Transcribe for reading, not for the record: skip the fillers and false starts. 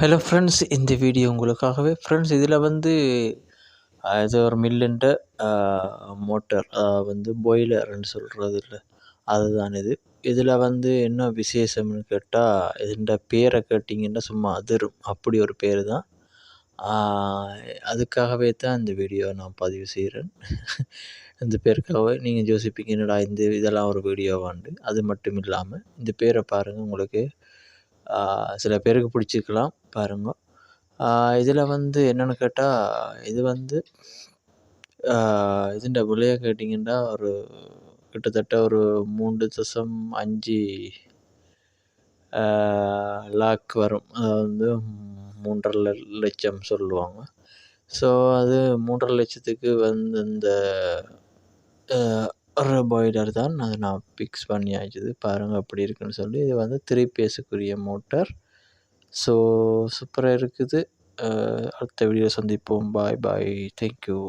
Hello friends, இந்த video உங்களுக்காகவே. Friends, இதில் வந்து இது ஒரு மில்லுன்ற மோட்டர் வந்து பாய்லர்ன்னு சொல்கிறது இல்லை, அதுதான் இது. இதில் வந்து என்ன விசேஷம்னு கேட்டால், இதுன்ற பேரை கேட்டிங்கன்னா சும்மா அதிரும், அப்படி ஒரு பேர் தான். அதுக்காகவே தான் இந்த வீடியோ நான் பதிவு செய்கிறேன். இந்த பேருக்காகவே நீங்கள் யோசிப்பீங்க, என்னடா இந்த இதெல்லாம் ஒரு வீடியோவாண்டு. அது மட்டும் இல்லாமல் இந்த பேரை பாருங்கள், உங்களுக்கு சில பேருக்கு பிடிச்சிருக்கலாம், பாருங்க. இதில் வந்து என்னென்னு கேட்டால், இது வந்து இதுன்ற விலையை கேட்டிங்கன்னா ஒரு கிட்டத்தட்ட ஒரு 3.5 லாக் வரும். அது வந்து 3.5 லட்சம் சொல்லுவாங்க. ஸோ அது 3.5 லட்சத்துக்கு வந்து இந்த ஒரு பாய்லர் தான். அதை நான் ஃபிக்ஸ் பண்ணியாச்சுது. பாருங்கள் அப்படி இருக்குன்னு சொல்லி. இது வந்து 3 பேஸுக்குரிய மோட்டார். ஸோ சூப்பராக இருக்குது. அடுத்த வீடியோ சந்திப்போம். பாய் பாய். தேங்க்யூ.